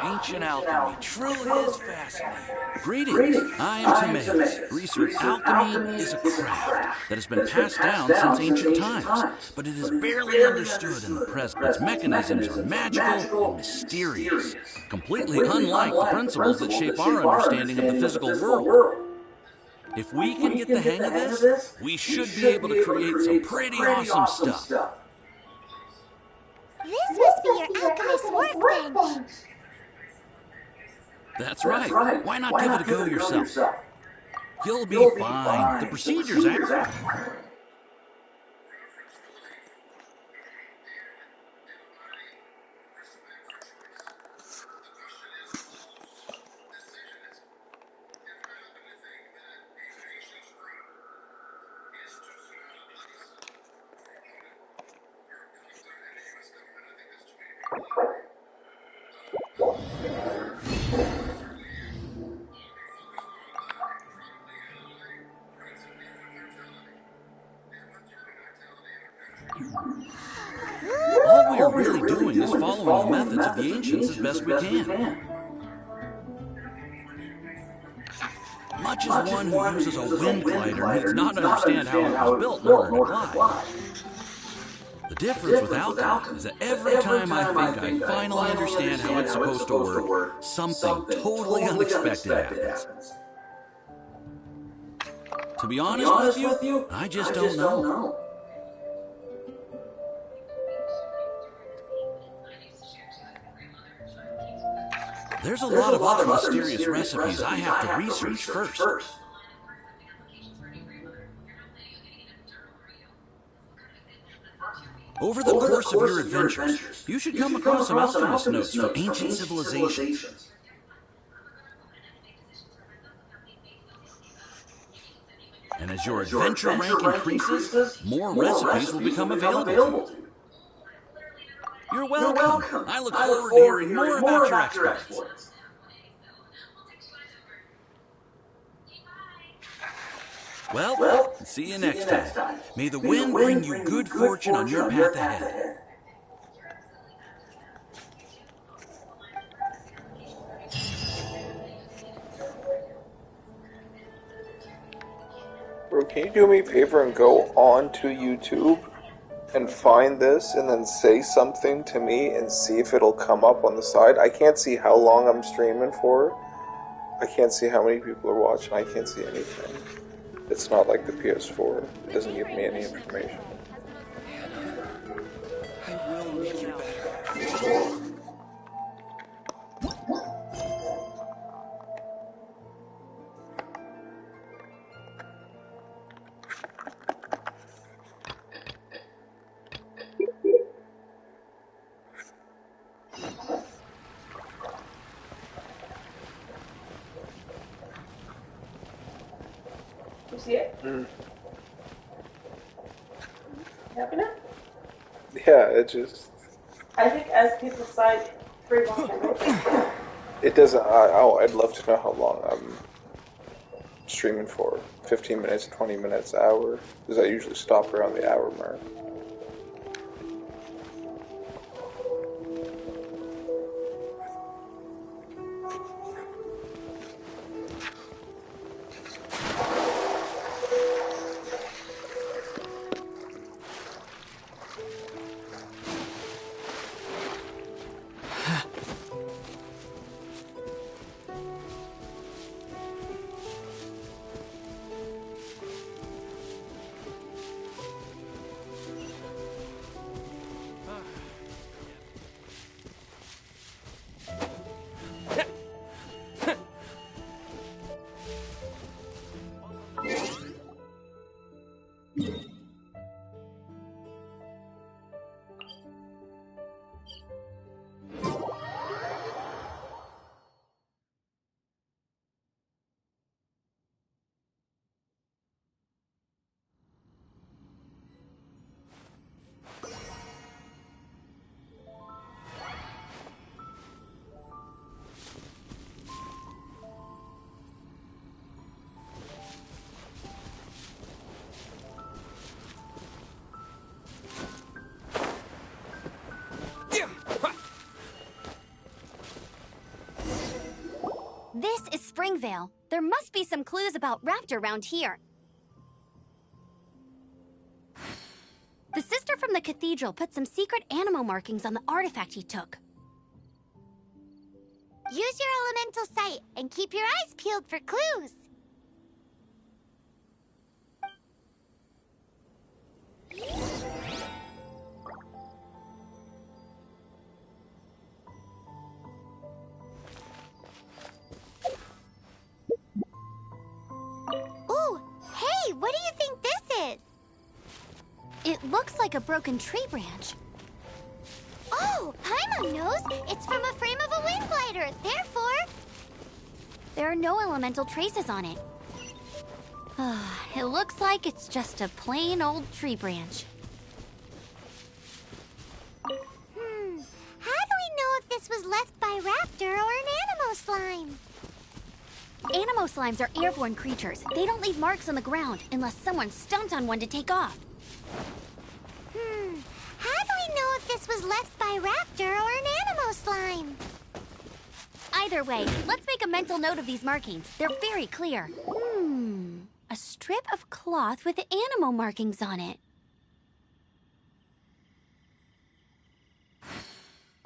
Ancient alchemy truly is fascinating. Greetings, I am Timaeus. Research alchemy is a craft that has been passed down since ancient times, but it is barely understood in the present. Its mechanisms are magical and mysterious, completely unlike the principles that shape our understanding of the physical world. If we can get the hang of this, we should be able to create some pretty awesome stuff. This must be your alchemist's workbench. That's right. Why not give it a go yourself? You'll be fine. The procedures act. All we are really doing is following the methods of the ancients as best we can. Much as one who uses a wind glider needs not understand how it was built in order to glide. The difference with alchemy is that every time I think I finally understand how it's supposed to work, something totally unexpected happens. To be honest with you, I just don't know. There's a lot of other mysterious recipes I have to research first. Over the course of your adventures, you should come across some alchemist notes from ancient civilizations. And as your adventure rank increases, more recipes will become available to you. You're welcome. I look forward to hearing more about your exploits. Well, see you next time. May the wind bring you good fortune on your path ahead. Bro, can you do me a favor and go on to YouTube and find this and then say something to me and see if it'll come up on the side? I can't see how long I'm streaming for. I can't see how many people are watching. I can't see anything. It's not like the PS4. It doesn't give me any information. I will make you better. You see it? Happy now? Yeah, it just... I think as people decide free watching, It doesn't... I'd love to know how long I'm streaming for. 15 minutes, 20 minutes, hour. Because I usually stop around the hour mark. Springvale. There must be some clues about Raptor around here. The sister from the cathedral put some secret animal markings on the artifact he took. Use your elemental sight and keep your eyes peeled for clues. Ooh, hey, what do you think this is? It looks like a broken tree branch. Oh, Paimon knows. It's from a frame of a wind glider. Therefore, There are no elemental traces on it. It looks like it's just a plain old tree branch. how do we know if this was left by Raptor or an Animo slime? Animo slimes are airborne creatures. They don't leave marks on the ground unless someone stomped on one to take off. How do we know if this was left by Raptor or an Animo slime? Either way, let's make a mental note of these markings. They're very clear. A strip of cloth with animal markings on it.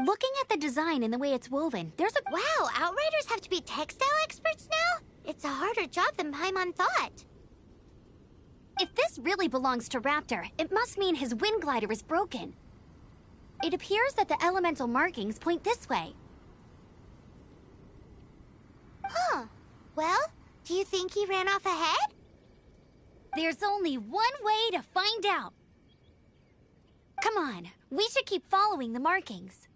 Looking at the design and the way it's woven, there's a... Wow, Outriders have to be textile experts now? It's a harder job than Paimon thought. If this really belongs to Raptor, it must mean his wind glider is broken. It appears that the elemental markings point this way. Huh. Well, do you think he ran off ahead? There's only one way to find out. Come on, we should keep following the markings.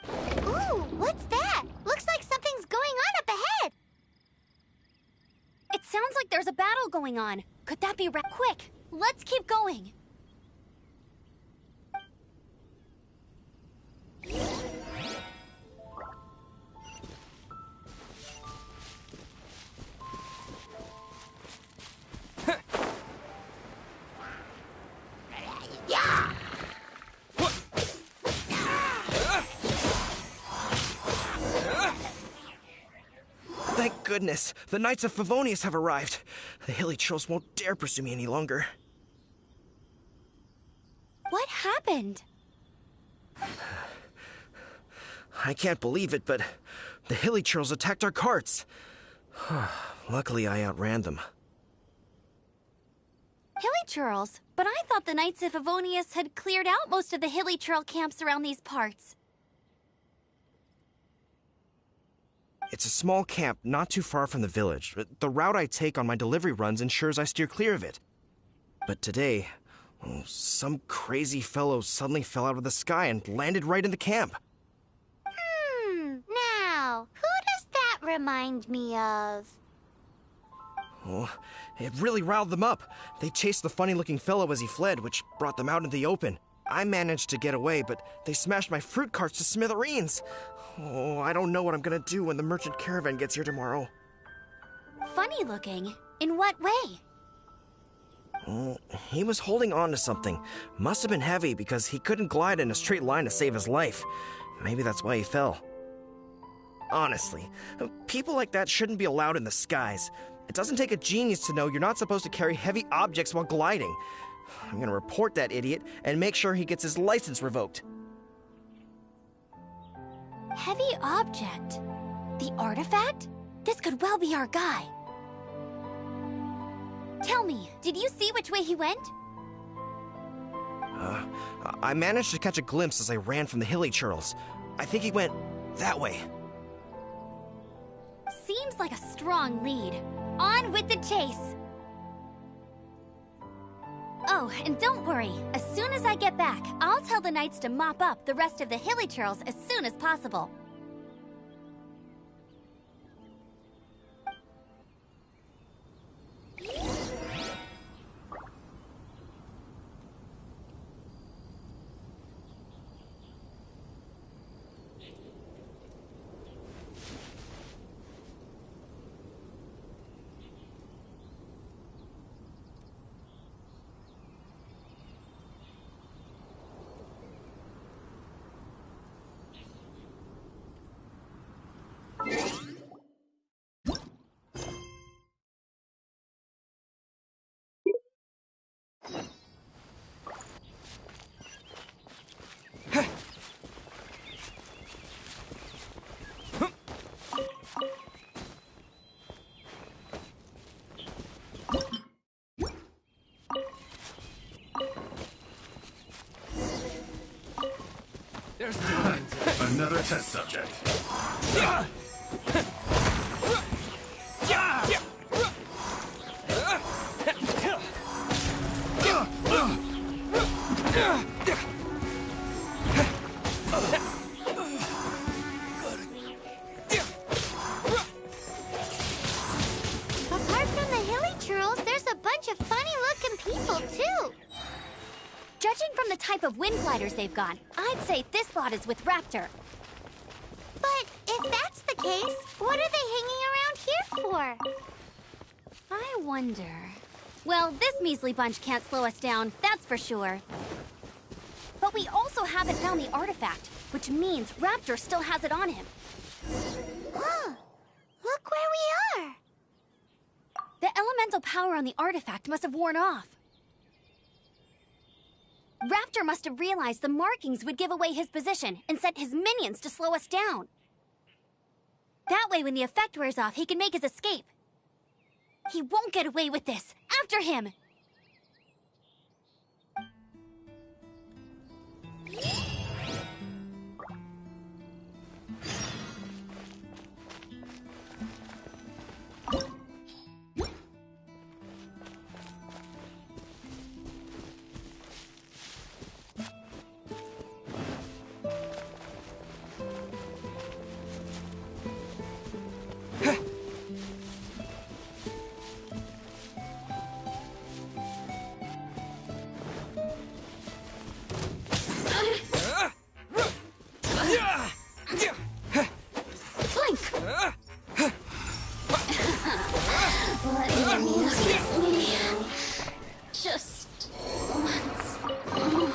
Ooh, what's that? Looks like something's going on up ahead. It sounds like there's a battle going on. Could that be quick? Let's keep going. Thank goodness, the Knights of Favonius have arrived. The hilly trolls won't dare pursue me any longer. What happened? I can't believe it, but the hilly trolls attacked our carts. Luckily, I outran them. Hilly churls? But I thought the Knights of Favonius had cleared out most of the hilly churl camps around these parts. It's a small camp not too far from the village. The route I take on my delivery runs ensures I steer clear of it. But today, some crazy fellow suddenly fell out of the sky and landed right in the camp. Now, who does that remind me of? Oh, it really riled them up. They chased the funny-looking fellow as he fled, which brought them out into the open. I managed to get away, but they smashed my fruit carts to smithereens. Oh, I don't know what I'm gonna do when the merchant caravan gets here tomorrow. Funny looking? In what way? Oh, he was holding on to something. Must have been heavy because he couldn't glide in a straight line to save his life. Maybe that's why he fell. Honestly, people like that shouldn't be allowed in the skies. It doesn't take a genius to know you're not supposed to carry heavy objects while gliding. I'm gonna report that idiot and make sure he gets his license revoked. Heavy object? The artifact? This could well be our guy. Tell me, did you see which way he went? I managed to catch a glimpse as I ran from the hilly churls. I think he went that way. Seems like a strong lead. On with the chase! Oh, and don't worry. As soon as I get back, I'll tell the knights to mop up the rest of the hilly churls as soon as possible. There's no end to it. Another test subject. Apart from the hilly churls, there's a bunch of funny-looking people, too. Judging from the type of wind gliders they've got, I'd say this lot is with Raptor. But if that's the case, what are they hanging around here for? I wonder... Well, this measly bunch can't slow us down, that's for sure. But we also haven't found the artifact, which means Raptor still has it on him. Huh. Look where we are. The elemental power on the artifact must have worn off. Raptor must have realized the markings would give away his position and sent his minions to slow us down. That way, when the effect wears off, he can make his escape. He won't get away with this. After him! Just once more.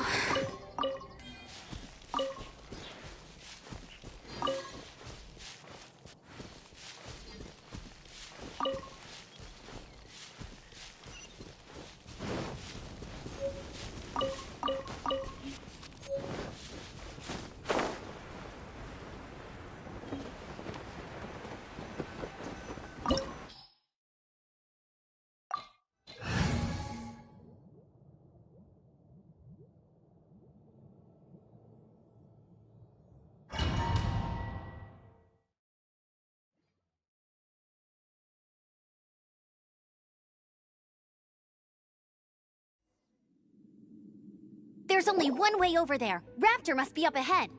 There's only one way over there. Raptor must be up ahead.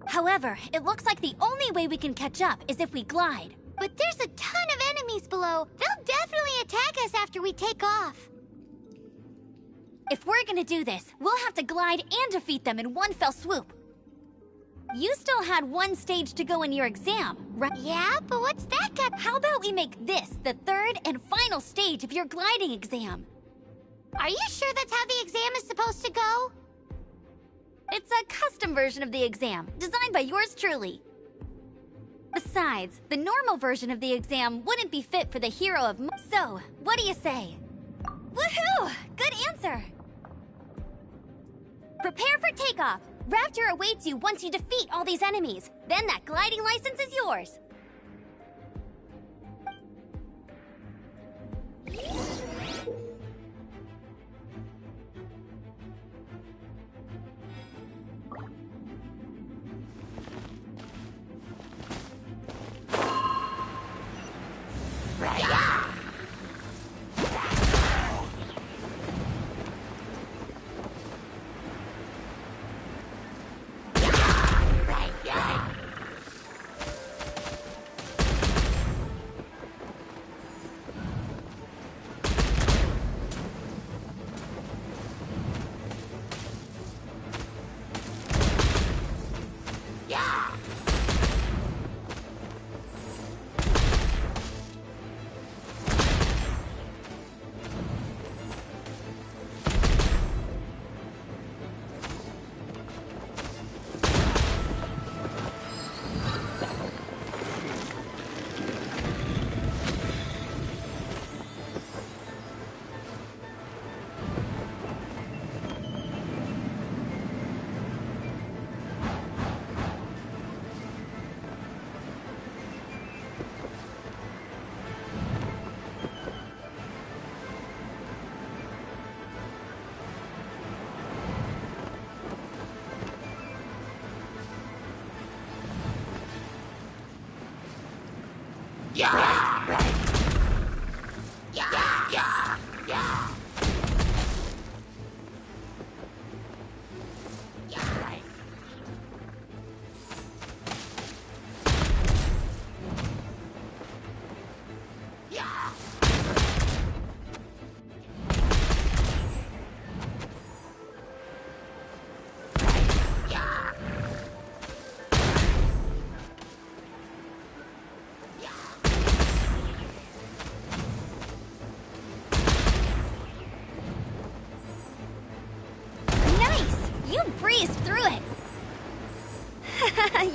However, it looks like the only way we can catch up is if we glide. But there's a ton of enemies below. They'll definitely attack us after we take off. If we're gonna do this, we'll have to glide and defeat them in one fell swoop. You still had one stage to go in your exam, right? Yeah, but what's that got? How about we make this the third and final stage of your gliding exam? Are you sure that's how the exam is supposed to go? It's a custom version of the exam, designed by yours truly. Besides, the normal version of the exam wouldn't be fit for the hero of... So, what do you say? Woohoo! Good answer! Prepare for takeoff. Raptor awaits you once you defeat all these enemies. Then that gliding license is yours.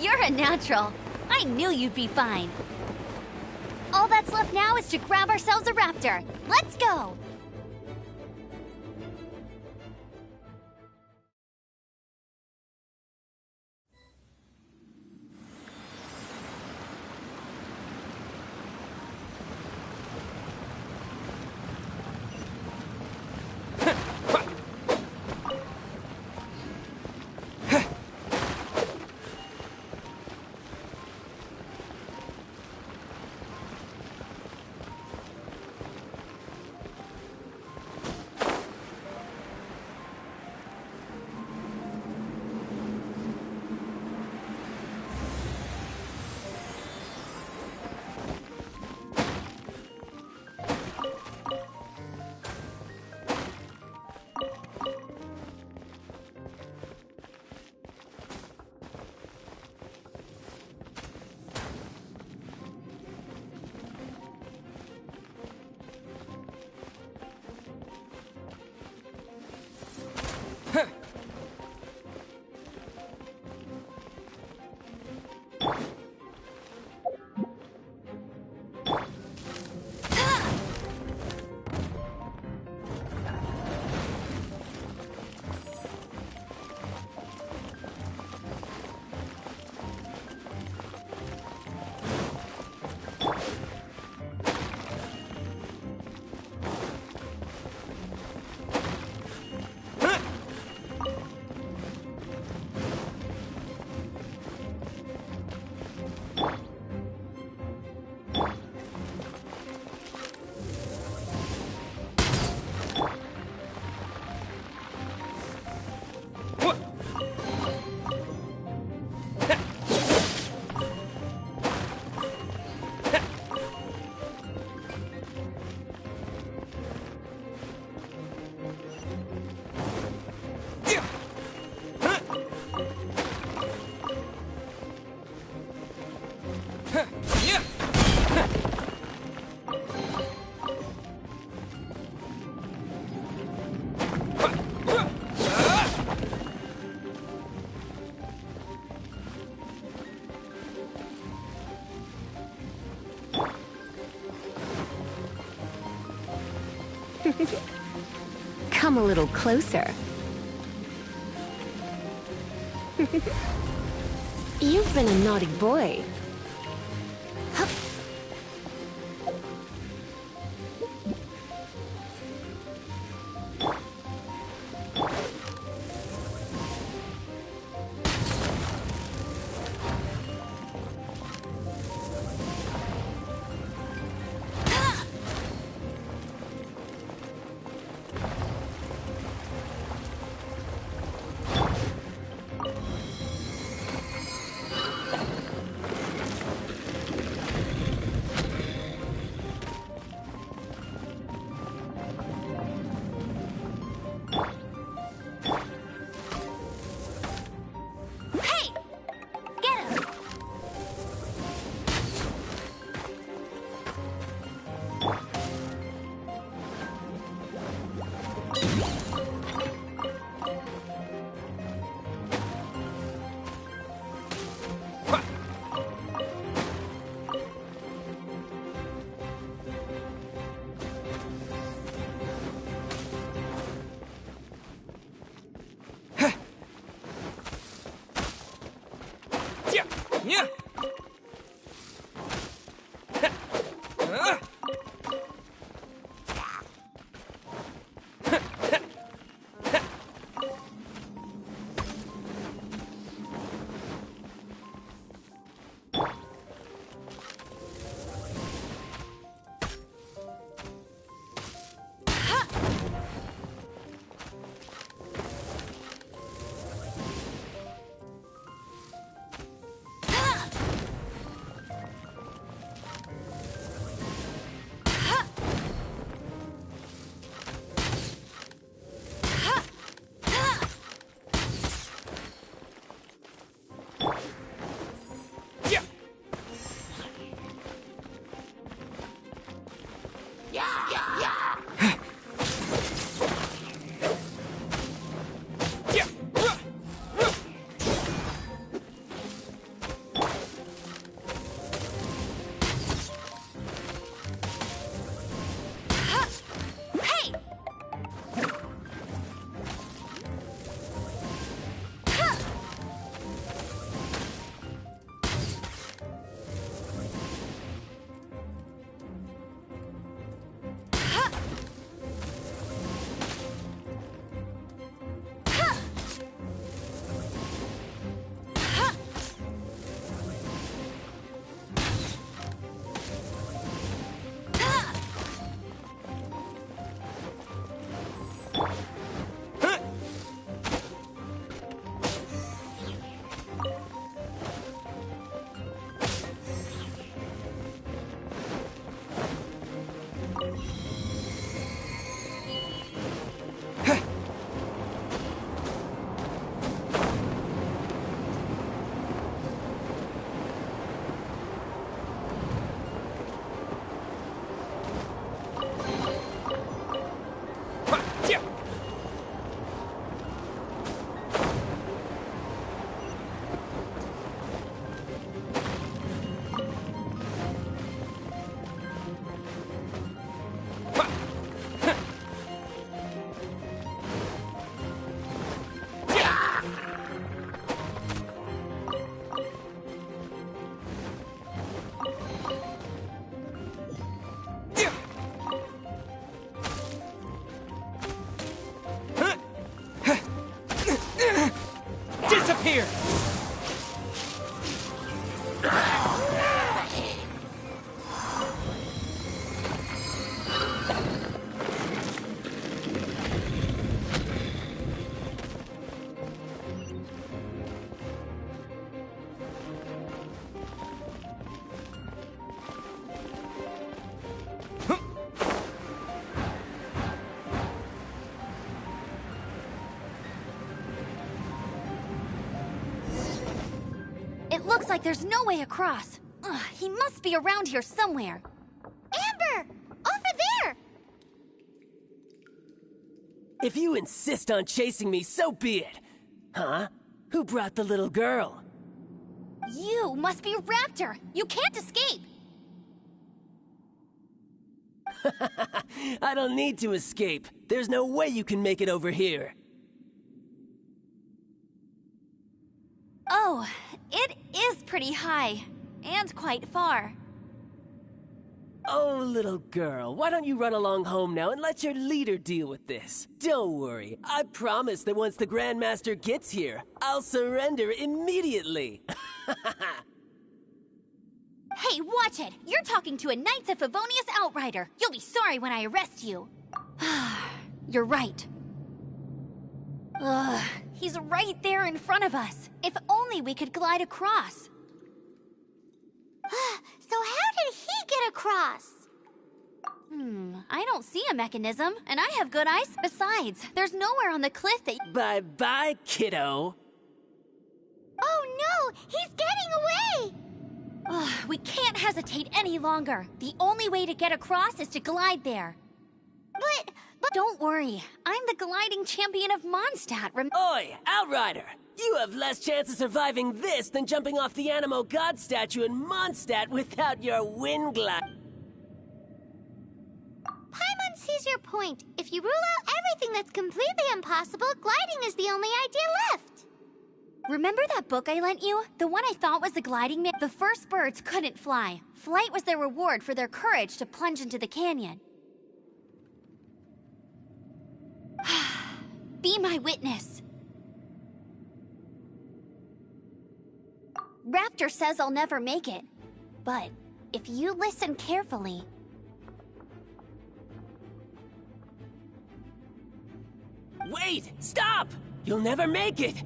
You're a natural. I knew you'd be fine. All that's left now is to grab ourselves a raptor. Let's go! Come a little closer. You've been a naughty boy. disappear! It looks like there's no way across. Ugh, he must be around here somewhere. Amber! Over there! If you insist on chasing me, so be it. Huh? Who brought the little girl? You must be Raptor. You can't escape. I don't need to escape. There's no way you can make it over here. Oh, it is pretty high. And quite far. Oh, little girl, why don't you run along home now and let your leader deal with this? Don't worry, I promise that once the Grandmaster gets here, I'll surrender immediately. Hey, watch it! You're talking to a Knights of Favonius outrider. You'll be sorry when I arrest you. You're right. Ugh, he's right there in front of us. If only we could glide across. So how did he get across? I don't see a mechanism, and I have good eyes. Besides, there's nowhere on the cliff that... Bye-bye, kiddo. Oh no! He's getting away! Ugh, we can't hesitate any longer. The only way to get across is to glide there. But... Don't worry. I'm the gliding champion of Mondstadt. Oi, Outrider! You have less chance of surviving this than jumping off the Animo God statue in Mondstadt without your wind glide. Paimon sees your point. If you rule out everything that's completely impossible, gliding is the only idea left. Remember that book I lent you? The one I thought was the gliding man? The first birds couldn't fly. Flight was their reward for their courage to plunge into the canyon. Be my witness. Raptor says I'll never make it. But if you listen carefully... Wait! Stop! You'll never make it!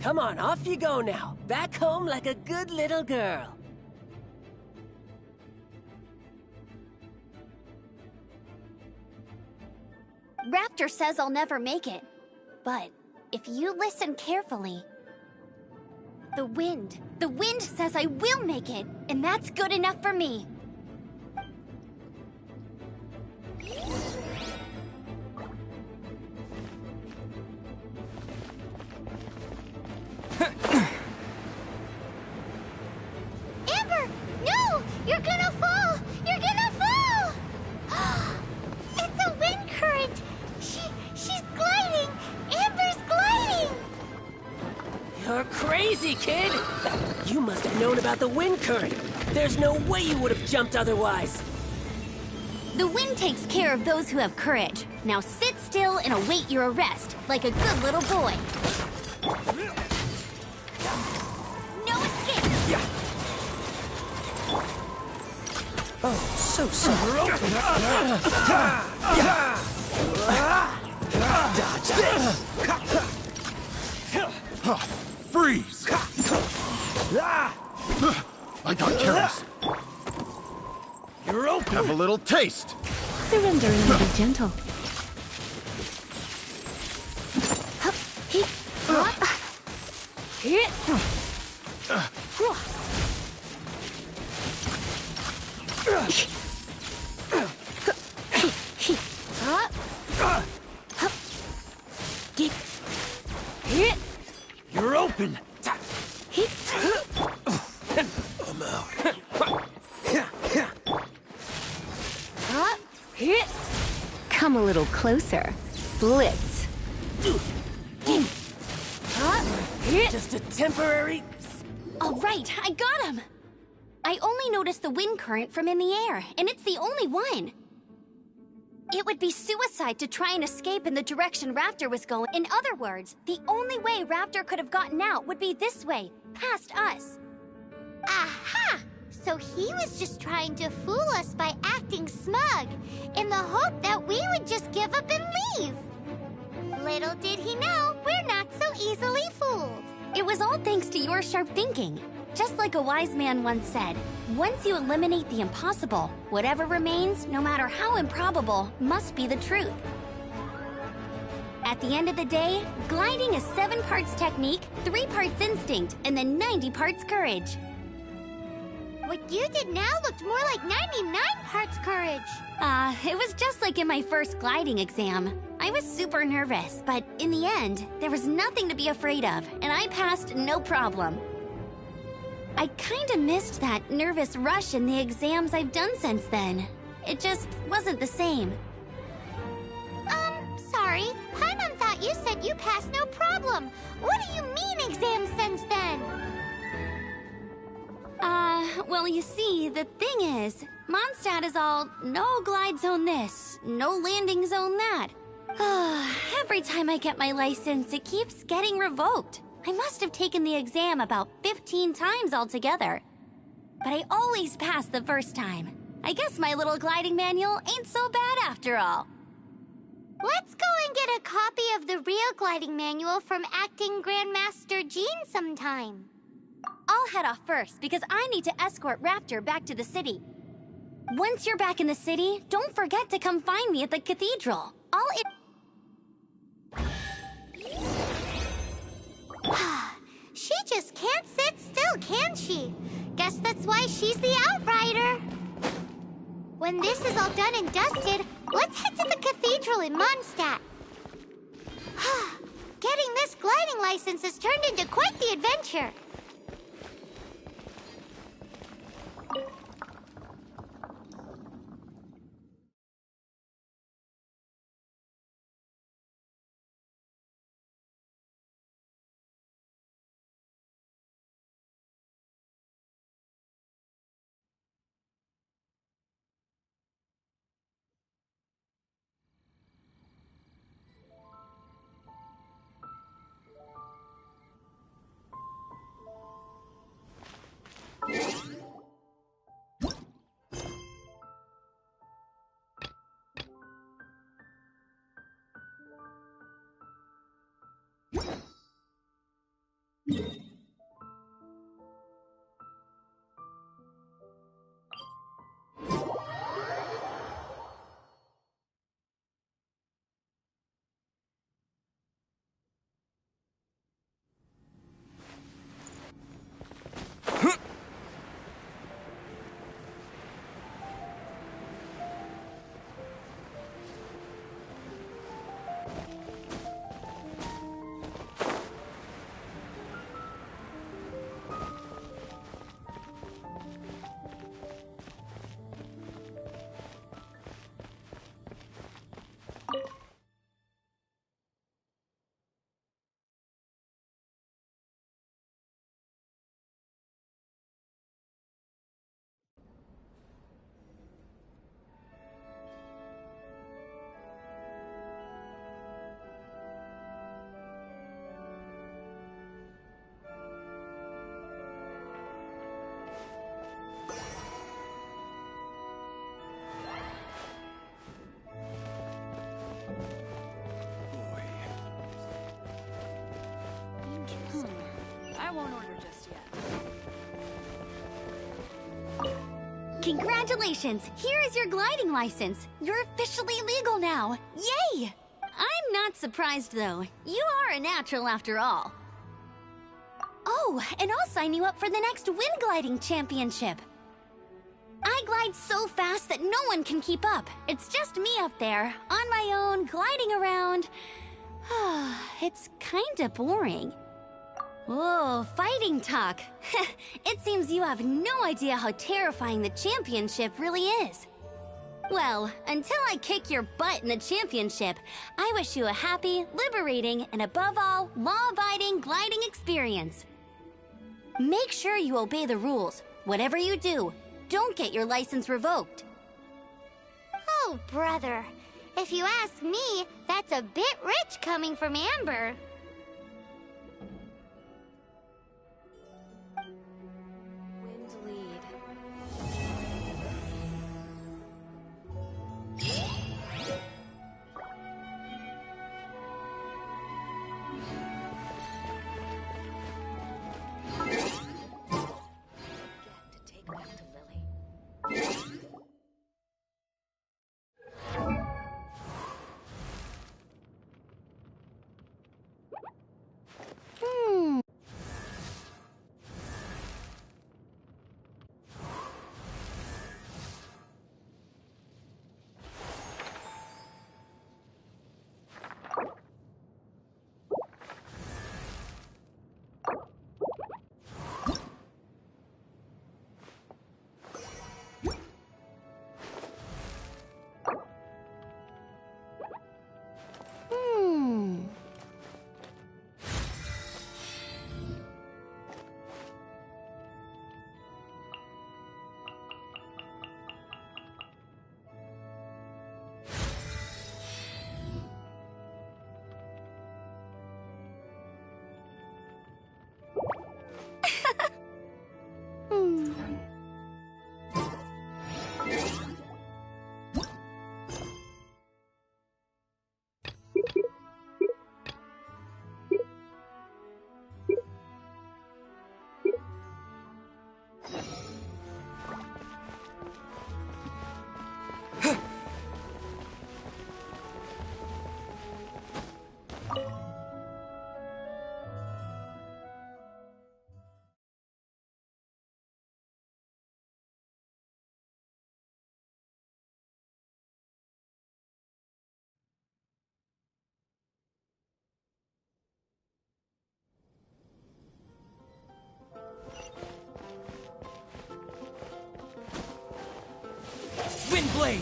Come on, off you go now. Back home like a good little girl. Raptor says I'll never make it. But if you listen carefully... The wind says I will make it, and that's good enough for me. Amber! No! You're gonna fall! You're gonna fall! It's a wind current! She's gliding! Amber's gliding! You're crazy, kid! You must have known about the wind current. There's no way you would have jumped otherwise. The wind takes care of those who have courage. Now sit still and await your arrest, like a good little boy. No escape! Oh, so sorry. Dodge this! Freeze! I got careless. You're open! Have a little taste. Surrender and be gentle. You're open! I'm out. Come a little closer. Blitz. Just a temporary... All right, I got him! I only noticed the wind current from in the air, and it's the only one. It would be suicide to try and escape in the direction Raptor was going. In other words, the only way Raptor could have gotten out would be this way, past us. Aha! So he was just trying to fool us by acting smug, in the hope that we would just give up and leave. Little did he know, we're not so easily fooled. It was all thanks to your sharp thinking. Just like a wise man once said, once you eliminate the impossible, whatever remains, no matter how improbable, must be the truth. At the end of the day, gliding is 7 parts technique, 3 parts instinct, and then 90 parts courage. What you did now looked more like 99 parts courage. It was just like in my first gliding exam. I was super nervous, but in the end, there was nothing to be afraid of, and I passed no problem. I kinda missed that nervous rush in the exams I've done since then. It just wasn't the same. Sorry. Paimon thought you said you passed no problem. What do you mean exam since then? Well, you see, the thing is, Mondstadt is all, no glide zone this, no landing zone that. Every time I get my license, it keeps getting revoked. I must have taken the exam about 15 times altogether. But I always pass the first time. I guess my little gliding manual ain't so bad after all. Let's go and get a copy of the real gliding manual from Acting Grandmaster Jean sometime. I'll head off first because I need to escort Raptor back to the city. Once you're back in the city, don't forget to come find me at the cathedral. She just can't sit still, can she? Guess that's why she's the Outrider. When this is all done and dusted, let's head to the cathedral in Mondstadt. Getting this gliding license has turned into quite the adventure. I won't order just yet. Congratulations! Here is your gliding license. You're officially legal now. Yay! I'm not surprised, though. You are a natural after all. Oh, and I'll sign you up for the next Wind Gliding Championship. I glide so fast that no one can keep up. It's just me up there, on my own, gliding around. It's kinda boring. Whoa, fighting talk. It seems you have no idea how terrifying the championship really is. Well, until I kick your butt in the championship, I wish you a happy, liberating, and above all, law-abiding gliding experience. Make sure you obey the rules. Whatever you do, don't get your license revoked. Oh, brother. If you ask me, that's a bit rich coming from Amber. Wind lead. Get to take back to Lily. Windblade!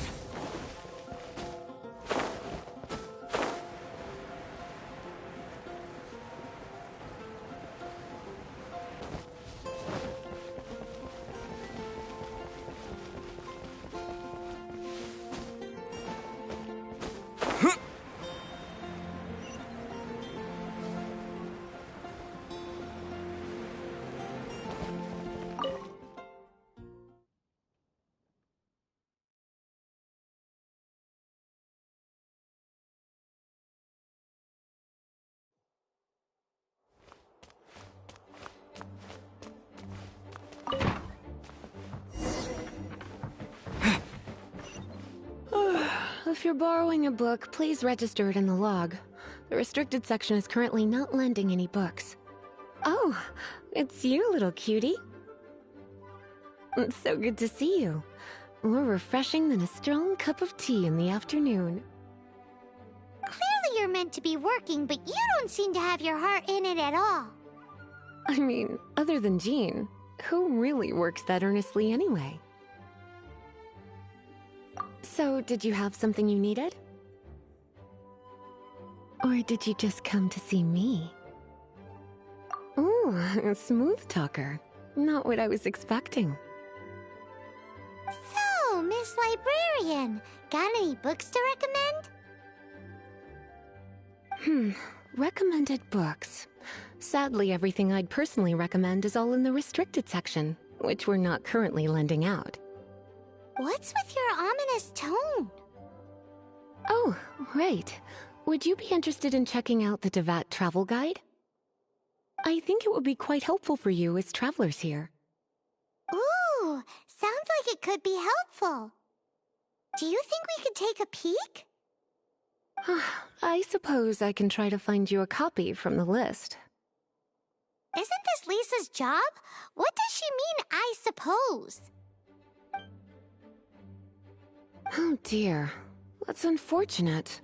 If you're borrowing a book, please register it in the log. The restricted section is currently not lending any books. Oh, it's you, little cutie. It's so good to see you. More refreshing than a strong cup of tea in the afternoon. Clearly you're meant to be working, but you don't seem to have your heart in it at all. I mean, other than Jean, who really works that earnestly anyway? So, did you have something you needed? Or did you just come to see me? Ooh, a smooth talker. Not what I was expecting. So, Miss Librarian, got any books to recommend? Recommended books. Sadly, everything I'd personally recommend is all in the restricted section, which we're not currently lending out. What's with your ominous tone? Oh, right. Would you be interested in checking out the Devat travel guide? I think it would be quite helpful for you as travelers here. Ooh, sounds like it could be helpful. Do you think we could take a peek? I suppose I can try to find you a copy from the list. Isn't this Lisa's job? What does she mean, I suppose? Oh dear, that's unfortunate.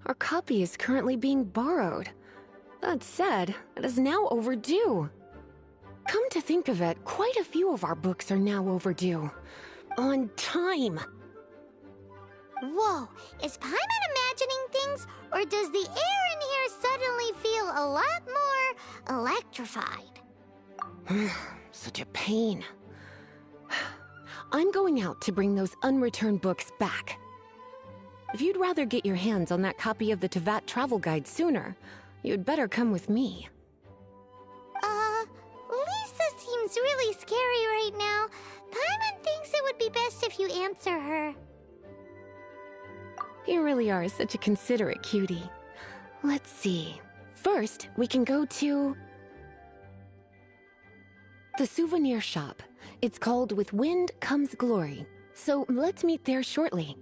Our copy is currently being borrowed. That said, it is now overdue. Come to think of it, quite a few of our books are now overdue. On time. Whoa, is Paimon imagining things, or does the air in here suddenly feel a lot more electrified? Such a pain. I'm going out to bring those unreturned books back. If you'd rather get your hands on that copy of the Tevat travel guide sooner, you'd better come with me. Lisa seems really scary right now. Paimon thinks it would be best if you answer her. You really are such a considerate cutie. Let's see. First, we can go to the souvenir shop. It's called With Wind Comes Glory. So let's meet there shortly.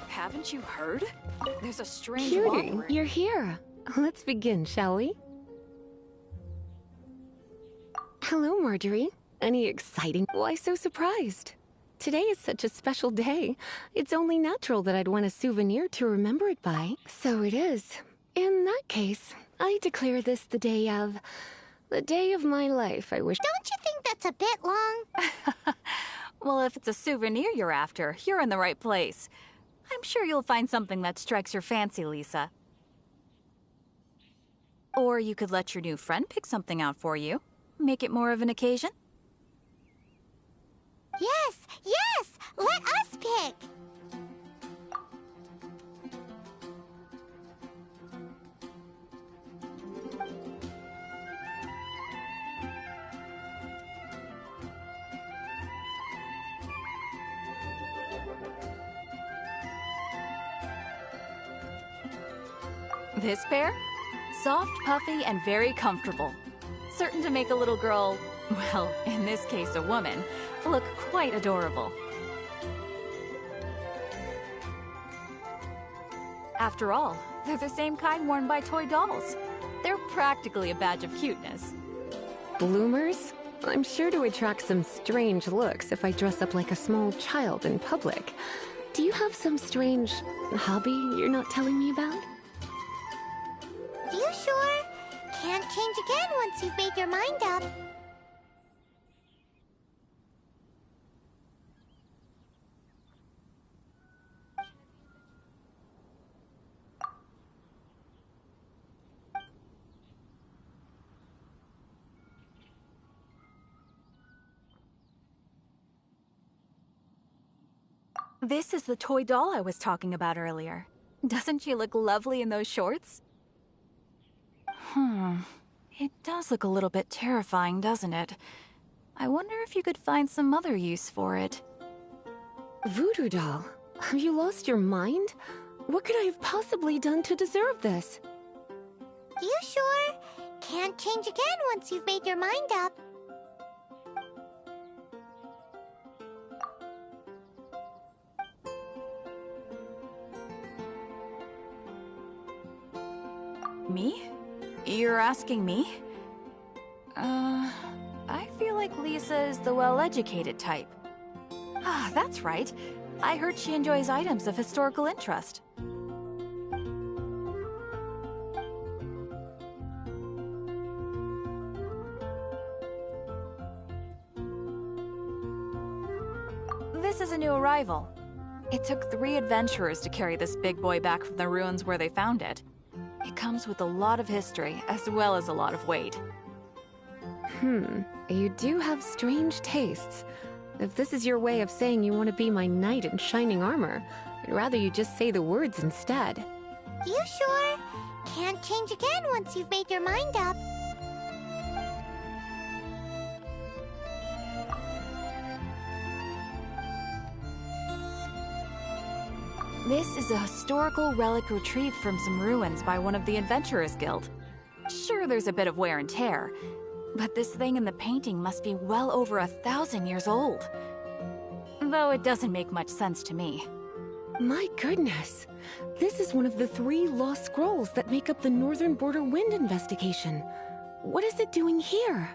Haven't you heard? There's a strange Cutie, robbery. you're here. Let's begin, shall we? Hello, Marjorie. Any exciting? Why so surprised? Today is such a special day. It's only natural that I'd want a souvenir to remember it by. So it is. In that case, I declare this the day of my life, I wish. Don't you think that's a bit long? Well, if it's a souvenir you're after, you're in the right place. I'm sure you'll find something that strikes your fancy, Lisa. Or you could let your new friend pick something out for you. Make it more of an occasion. Yes, yes! Let us pick! This pair? Soft, puffy, and very comfortable. Certain to make a little girl, well, in this case a woman, look quite adorable. After all, they're the same kind worn by toy dolls. They're practically a badge of cuteness. Bloomers? I'm sure to attract some strange looks if I dress up like a small child in public. Do you have some strange hobby you're not telling me about? You sure? Can't change again once you've made your mind up. This is the toy doll I was talking about earlier. Doesn't she look lovely in those shorts? It does look a little bit terrifying, doesn't it? I wonder if you could find some other use for it. Voodoo doll? Have you lost your mind? What could I have possibly done to deserve this? You sure? Can't change again once you've made your mind up. Me? You're asking me? I feel like Lisa is the well-educated type. Ah, that's right. I heard she enjoys items of historical interest. This is a new arrival. It took 3 adventurers to carry this big boy back from the ruins where they found it. It comes with a lot of history, as well as a lot of weight. You do have strange tastes. If this is your way of saying you want to be my knight in shining armor, I'd rather you just say the words instead. You sure? Can't change again once you've made your mind up. This is a historical relic retrieved from some ruins by one of the Adventurers Guild. Sure, there's a bit of wear and tear, but this thing in the painting must be well over 1,000 years old. Though it doesn't make much sense to me. My goodness! This is one of the 3 lost scrolls that make up the Northern Border Wind investigation. What is it doing here?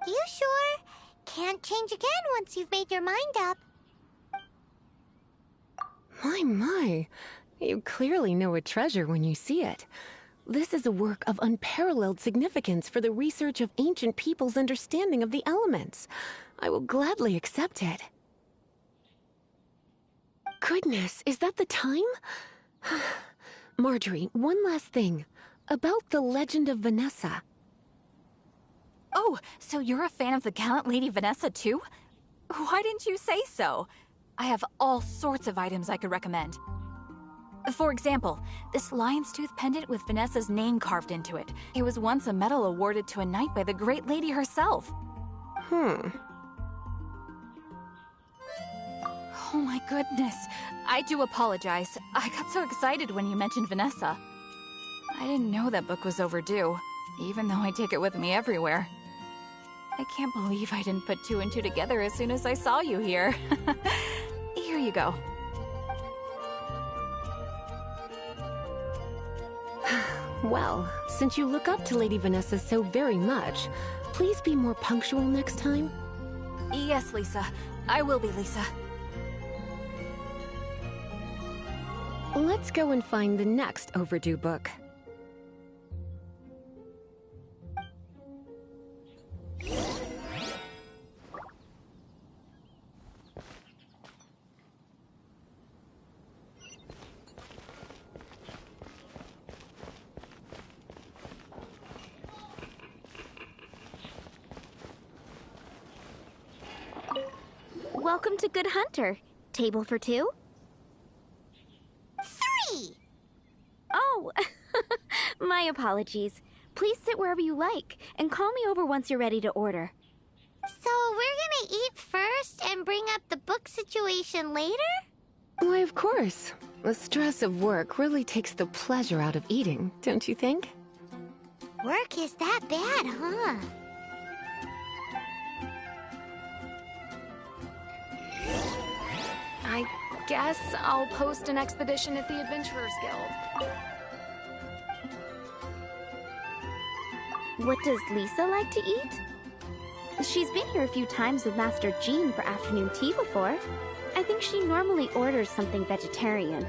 You sure? Can't change again once you've made your mind up. My. You clearly know a treasure when you see it. This is a work of unparalleled significance for the research of ancient people's understanding of the elements. I will gladly accept it. Goodness, is that the time? Marjorie, one last thing. About the legend of Vanessa. Oh, so you're a fan of the gallant Lady Vanessa too? Why didn't you say so? I have all sorts of items I could recommend. For example, this lion's tooth pendant with Vanessa's name carved into it. It was once a medal awarded to a knight by the great lady herself. Oh my goodness. I do apologize. I got so excited when you mentioned Vanessa. I didn't know that book was overdue, even though I take it with me everywhere. I can't believe I didn't put 2 and 2 together as soon as I saw you here. Here you go. Well, since you look up to Lady Vanessa so very much, please be more punctual next time. Yes, Lisa. I will be, Lisa. Let's go and find the next overdue book. Welcome to Good Hunter. Table for 2? 3! Oh, my apologies. Please sit wherever you like, and call me over once you're ready to order. So we're gonna eat first and bring up the book situation later? Why, of course. The stress of work really takes the pleasure out of eating, don't you think? Work is that bad, huh? I guess I'll post an expedition at the Adventurers Guild. What does Lisa like to eat? She's been here a few times with Master Jean for afternoon tea before. I think she normally orders something vegetarian.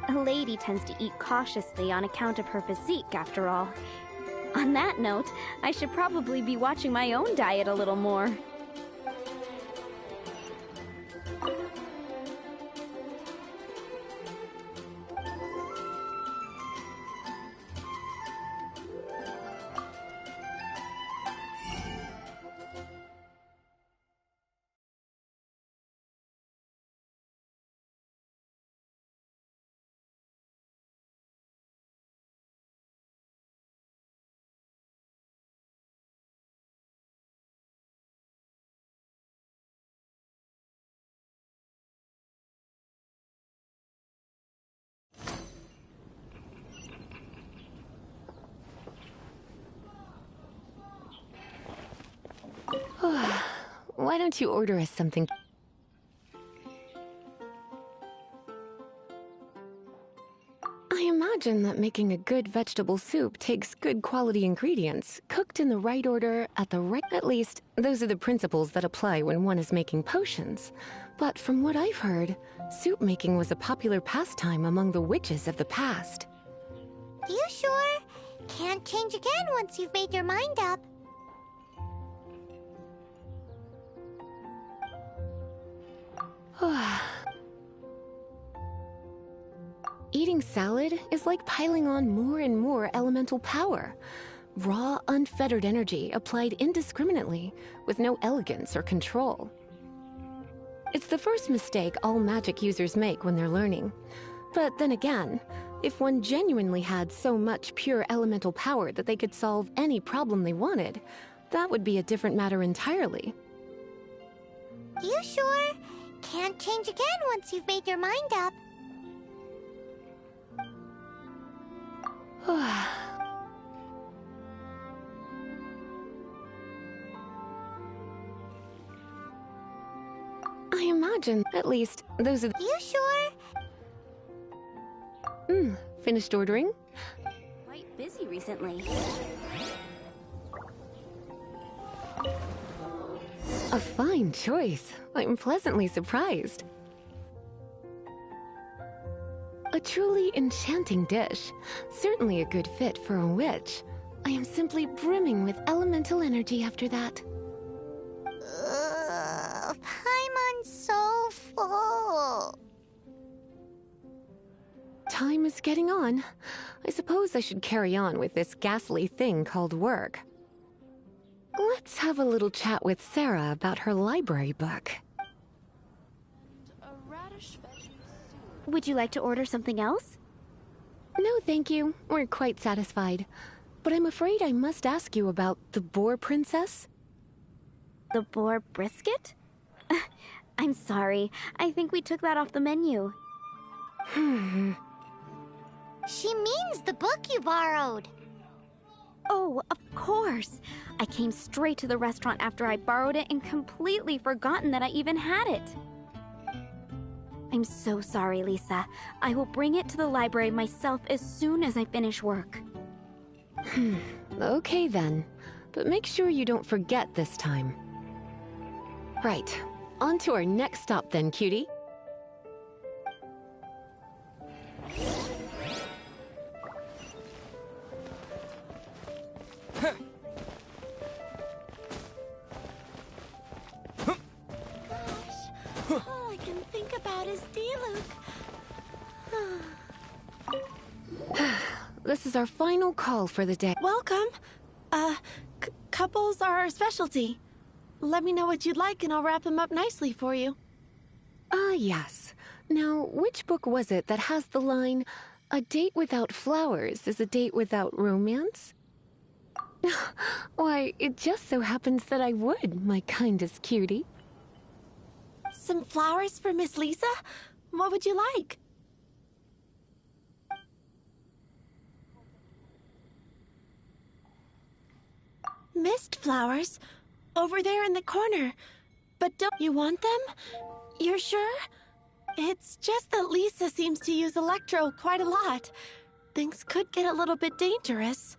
A lady tends to eat cautiously on account of her physique, after all. On that note, I should probably be watching my own diet a little more. Why don't you order us something? I imagine that making a good vegetable soup takes good quality ingredients, cooked in the right order, at the right... At least, those are the principles that apply when one is making potions. But from what I've heard, soup making was a popular pastime among the witches of the past. You sure? Can't change again once you've made your mind up. Eating salad is like piling on more and more elemental power. Raw, unfettered energy applied indiscriminately, with no elegance or control. It's the first mistake all magic users make when they're learning. But then again, if one genuinely had so much pure elemental power that they could solve any problem they wanted, that would be a different matter entirely. You sure? Can't change again once you've made your mind up. I imagine, at least, those are... You sure? Finished ordering? Quite busy recently. A fine choice. I'm pleasantly surprised. A truly enchanting dish. Certainly a good fit for a witch. I am simply brimming with elemental energy after that. Paimon's so full. Time is getting on. I suppose I should carry on with this ghastly thing called work. Let's have a little chat with Sarah about her library book. Would you like to order something else? No, thank you. We're quite satisfied. But I'm afraid I must ask you about the boar princess. The boar brisket? I'm sorry. I think we took that off the menu. She means the book you borrowed. Oh, of course. I came straight to the restaurant after I borrowed it and completely forgotten that I even had it. I'm so sorry, Lisa. I will bring it to the library myself as soon as I finish work. Okay then. But make sure you don't forget this time. Right. On to our next stop then, cutie. All I can think about is Diluc. This is our final call for the day. Welcome. Couples are our specialty. Let me know what you'd like and I'll wrap them up nicely for you. Ah, yes. Now, which book was it that has the line, "A date without flowers is a date without romance"? Why, it just so happens that I would, my kindest cutie. Some flowers for Miss Lisa? What would you like? Mist flowers? Over there in the corner. But don't you want them? You're sure? It's just that Lisa seems to use Electro quite a lot. Things could get a little bit dangerous.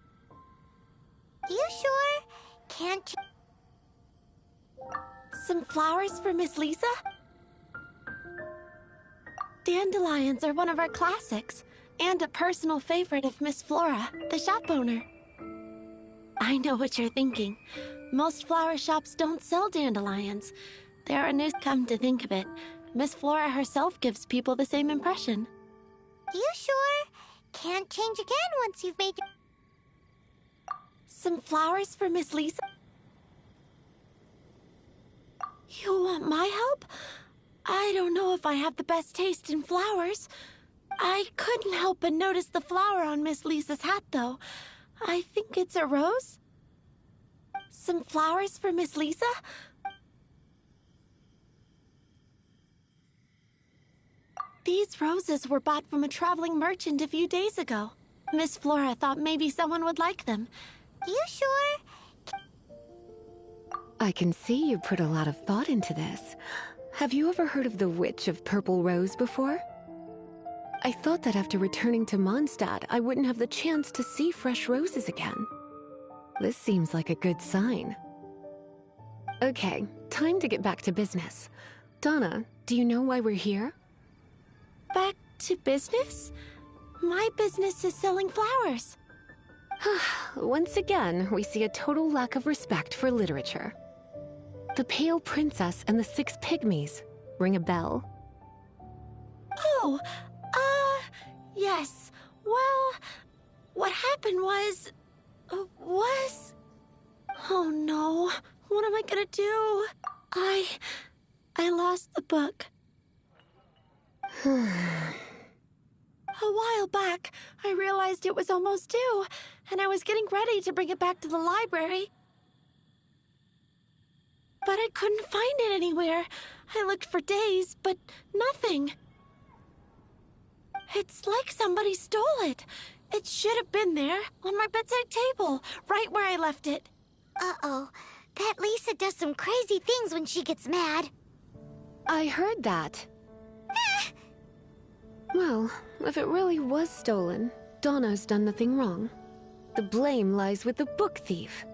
You sure? Can't you... Some flowers for Miss Lisa? Dandelions are one of our classics, and a personal favorite of Miss Flora, the shop owner. I know what you're thinking. Most flower shops don't sell dandelions. They're a new... Come to think of it, Miss Flora herself gives people the same impression. You sure? Can't change again once you've made your... Some flowers for Miss Lisa? You want my help? I don't know if I have the best taste in flowers. I couldn't help but notice the flower on Miss Lisa's hat, though. I think it's a rose? Some flowers for Miss Lisa? These roses were bought from a traveling merchant a few days ago. Miss Flora thought maybe someone would like them. You sure? I can see you put a lot of thought into this. Have you ever heard of the Witch of Purple Rose before? I thought that after returning to Mondstadt, I wouldn't have the chance to see fresh roses again. This seems like a good sign. Okay, time to get back to business. Donna, do you know why we're here? Back to business? My business is selling flowers. Once again, we see a total lack of respect for literature. The Pale Princess and the Six Pygmies. Ring a bell? Oh, Yes. Well, what happened was... Oh no. What am I gonna do? I lost the book. A while back, I realized it was almost due, and I was getting ready to bring it back to the library. But I couldn't find it anywhere. I looked for days, but nothing. It's like somebody stole it. It should have been there, on my bedside table, right where I left it. Uh-oh. That Lisa does some crazy things when she gets mad. I heard that. Well, if it really was stolen, Donna's done nothing wrong. The blame lies with the book thief.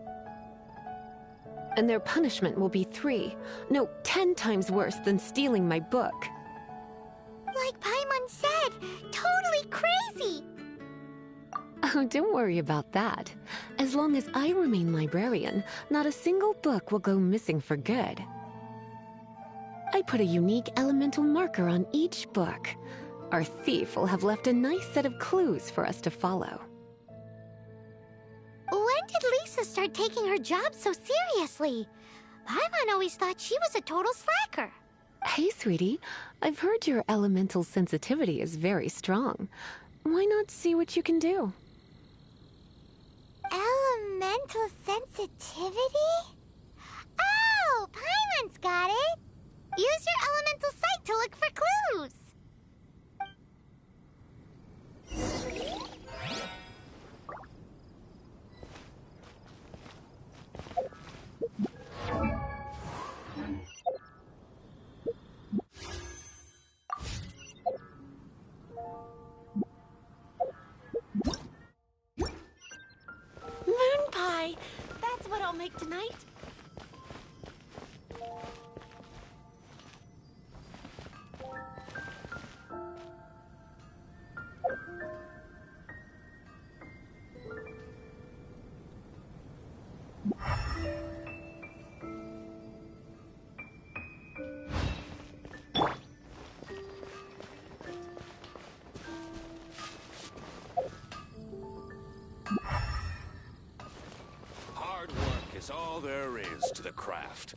And their punishment will be 10 times worse than stealing my book. Like Paimon said, totally crazy. Oh, don't worry about that. As long as I remain librarian, not a single book will go missing for good. I put a unique elemental marker on each book. Our thief will have left a nice set of clues for us to follow. When did Lisa start taking her job so seriously? Paimon always thought she was a total slacker. Hey, sweetie. I've heard your elemental sensitivity is very strong. Why not see what you can do? Elemental sensitivity? Oh, Paimon's got it! Use your elemental sight to look for clues! Moon pie! That's what I'll make tonight. Hard work is all there is to the craft.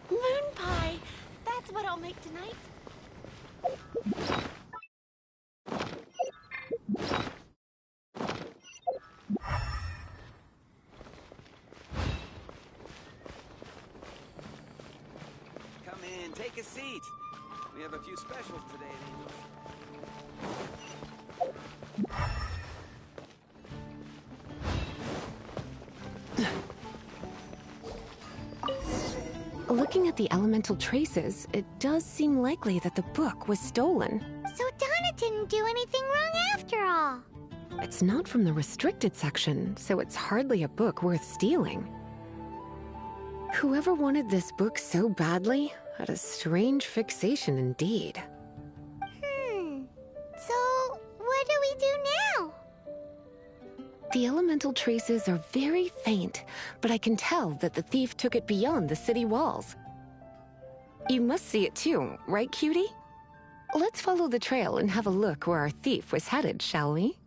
Moon pie! That's what I'll make tonight. Come in, take a seat. We have a few specials today to enjoy. Looking at the elemental traces, it does seem likely that the book was stolen. So Donna didn't do anything wrong after all. It's not from the restricted section, so it's hardly a book worth stealing. Whoever wanted this book so badly had a strange fixation indeed. So, what do we do now? The elemental traces are very faint, but I can tell that the thief took it beyond the city walls. You must see it too, right, cutie? Let's follow the trail and have a look where our thief was headed, shall we?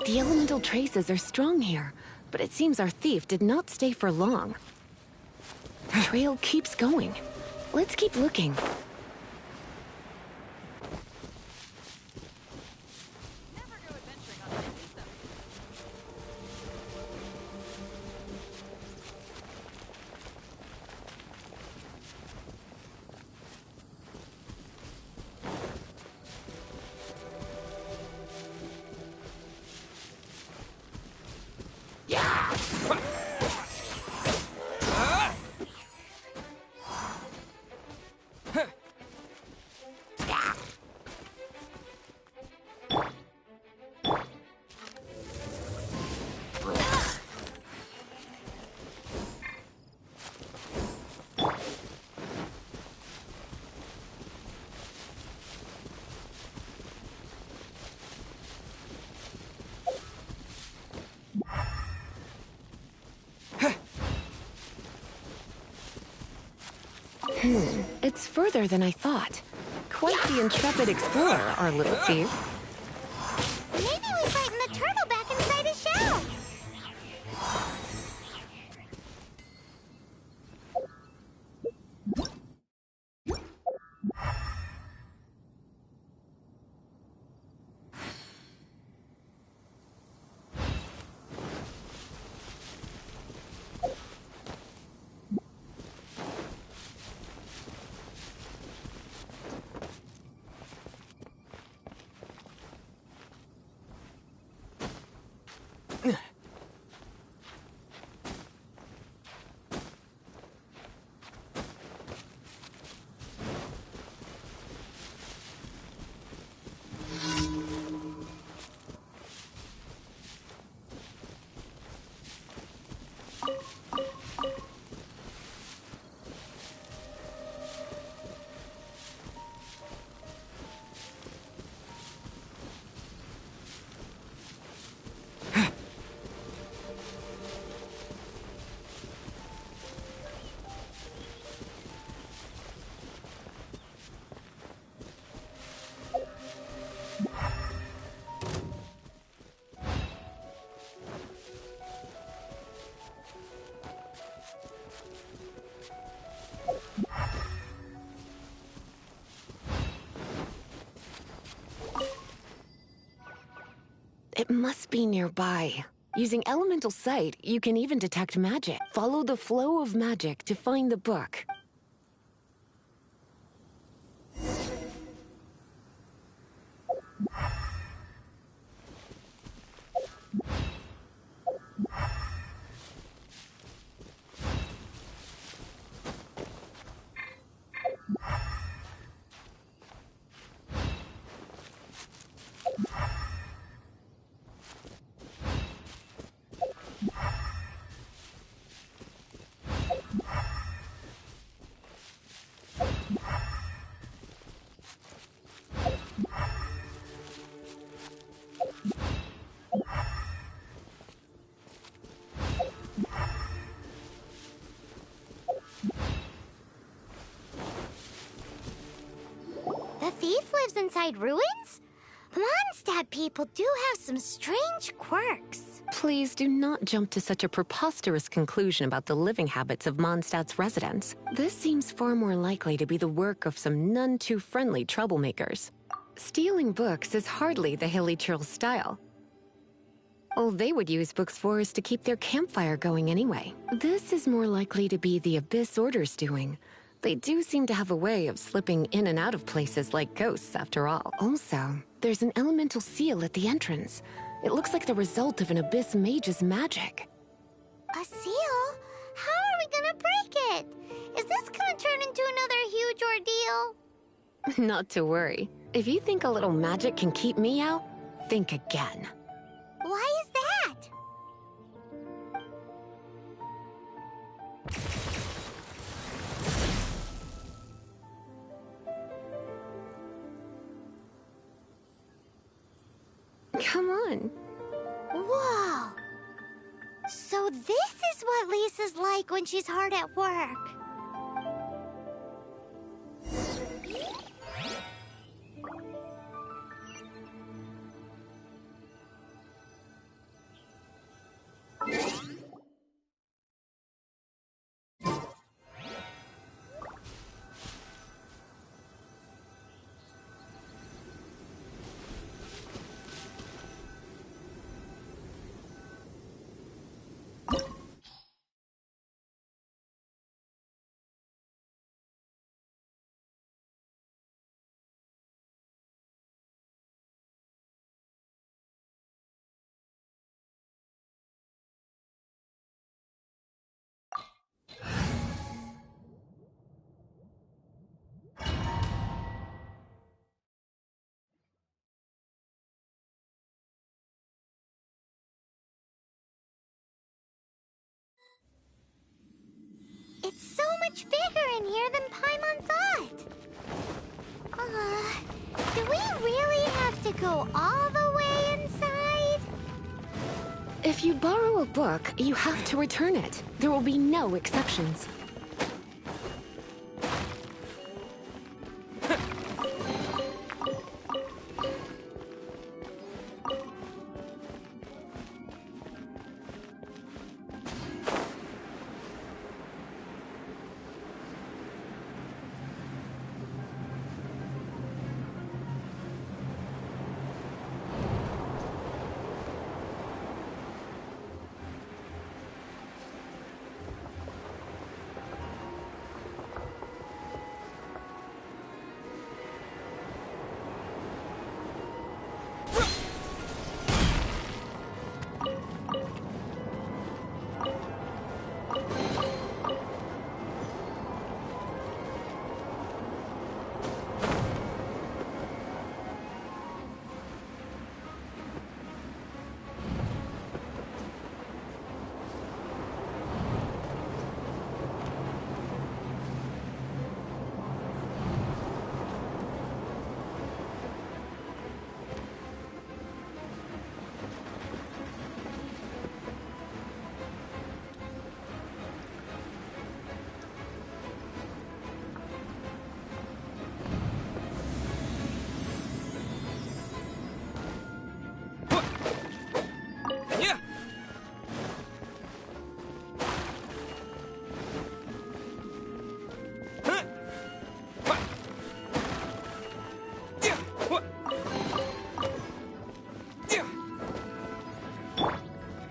The elemental traces are strong here, but it seems our thief did not stay for long. The trail keeps going. Let's keep looking. It's further than I thought. Quite the intrepid explorer, our little thief. Maybe we frightened the turtle back inside his shell. It must be nearby. Using elemental sight, you can even detect magic. Follow the flow of magic to find the book. The thief lives inside ruins? Mondstadt people do have some strange quirks. Please do not jump to such a preposterous conclusion about the living habits of Mondstadt's residents. This seems far more likely to be the work of some none-too-friendly troublemakers. Stealing books is hardly the Hilly Churl's style. All they would use books for is to keep their campfire going anyway. This is more likely to be the Abyss Order's doing. They do seem to have a way of slipping in and out of places like ghosts, after all. Also, there's an elemental seal at the entrance. It looks like the result of an Abyss mage's magic. A seal? How are we gonna break it? Is this gonna turn into another huge ordeal? Not to worry. If you think a little magic can keep me out, think again. Why is that? Come on. Whoa! So this is what Lisa's like when she's hard at work. much bigger in here than Paimon thought. Do we really have to go all the way inside? If you borrow a book, you have to return it. There will be no exceptions.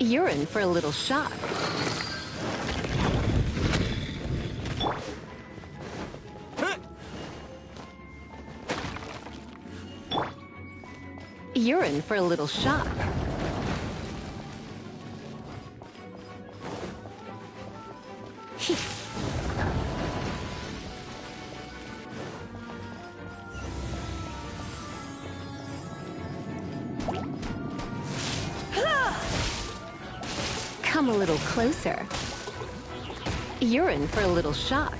You're in for a little shock. You're in for a little shock. Come a little closer. You're in for a little shock.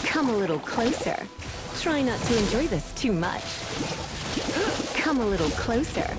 Come a little closer. Try not to enjoy this too much. Come a little closer.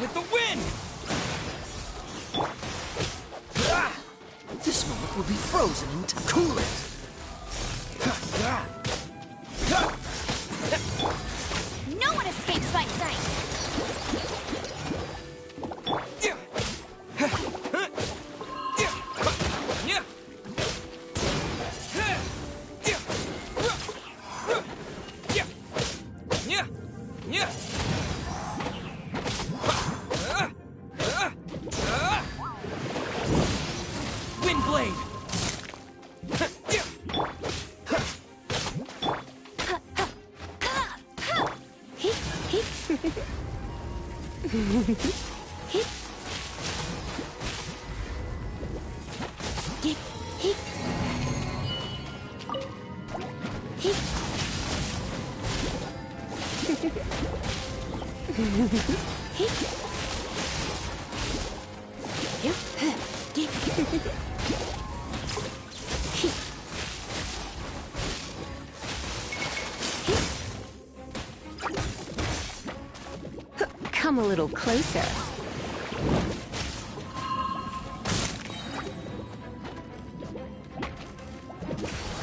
With the wind! This moment will be frozen in time. Cool it! No one escapes my sight! Windblade! Come a little closer.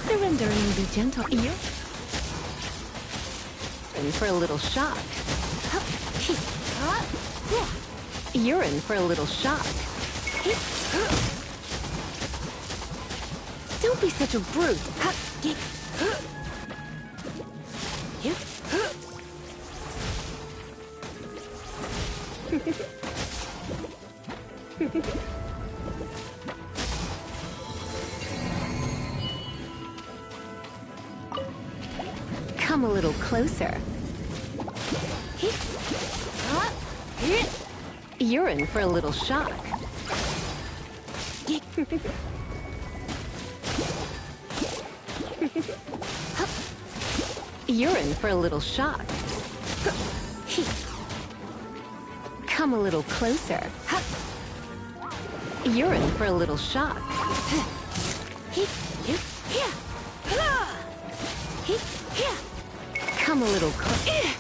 Surrender and be gentle. You in for a little shock. You're in for a little shock. Don't be such a brute. Come a little closer. You're in for a little shock. You're in for a little shock. Come a little closer. You're in for a little shock. Come a little closer.